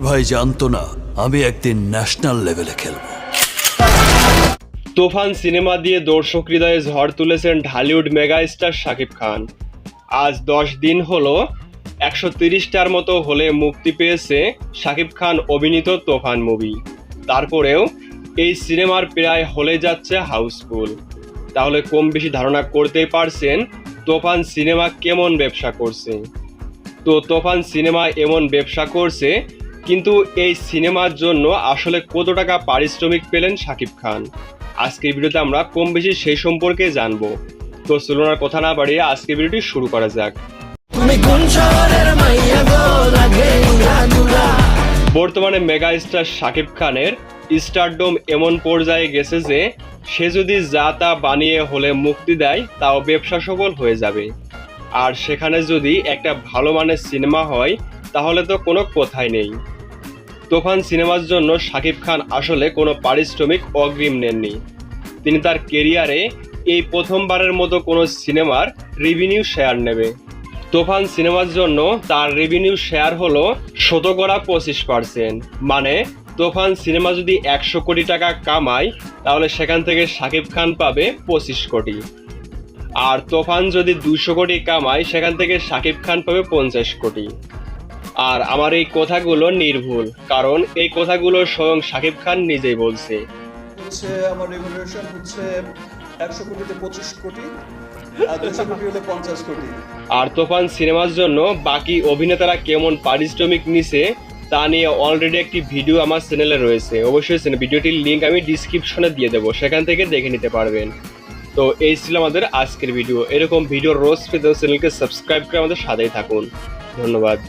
ভাই জানতো না আমি একদিন ন্যাশনাল লেভেলে খেলবো। তুফান সিনেমা দিয়ে দর্শক হৃদয়ে ঝড় তুলেছেন ঢালিউড মেগাস্টার শাকিব খান। আজ 10 দিন হলো 130টার মতো হলে মুক্তি পেয়েছে শাকিব খান অভিনীত তুফান মুভি। তারপরেও এই সিনেমার প্রায় হলে যাচ্ছে হাউসফুল। তাহলে কম বেশি ধারণা করতেই পারছেন তুফান সিনেমা কেমন ব্যবসা করছে। তো তুফান সিনেমা এমন ব্যবসা করছে, কিন্তু এই সিনেমার জন্য আসলে কত টাকা পারিশ্রমিক পেলেন শাকিব খান, আজকের ভিডিওতে আমরা কম বেশি সেই সম্পর্কে জানবো। তো চলুন আর কথা না বাড়িয়ে আজকের ভিডিওটি শুরু করা যাক। বর্তমানে মেগা স্টার শাকিব খানের স্টারডম এমন পর্যায়ে গেছে যে সে যদি যা তা বানিয়ে হলে মুক্তি দেয় তাও ব্যবসা সফল হয়ে যাবে। আর সেখানে যদি একটা ভালো মানের সিনেমা হয় তাহলে তো কোনো কথাই নেই। তুফান সিনেমার জন্য শাকিব খান আসলে কোনো পারিশ্রমিক অগ্রিম নেননি। তিনি তার কেরিয়ারে এই প্রথমবারের মতো কোনো সিনেমার রেভিনিউ শেয়ার নেবে। তুফান সিনেমার জন্য তার রেভিনিউ শেয়ার হলো 25%। মানে তুফান সিনেমা যদি 100 কোটি টাকা কামায় তাহলে সেখান থেকে শাকিব খান পাবে 25 কোটি। আর তুফান যদি 200 কোটি কামায় সেখান থেকে শাকিব খান পাবে 50 কোটি। আর আমার এই কথাগুলো নির্ভুল, কারণ এই কথাগুলো স্বয়ং শাকিব খান নিজেই বলছে। আমার রেমুনারেশন হচ্ছে 100 কোটিতে 25 কোটি আর 200 কোটি হলে 50 কোটি। আর তুফান সিনেমার জন্য বাকি অভিনেতারা কেমন পারিশ্রমিক নিছে তা নিয়ে অলরেডি একটি ভিডিও আমার চ্যানেলে রয়েছে। অবশ্যই ভিডিওটির লিঙ্ক আমি ডিসক্রিপশনে দিয়ে দেবো, সেখান থেকে দেখে নিতে পারবেন। তো এই ছিল আমাদের আজকের ভিডিও। এরকম ভিডিও রোজ পেতে চ্যানেলকে সাবস্ক্রাইব করে আমাদের সাথেই থাকুন। ধন্যবাদ।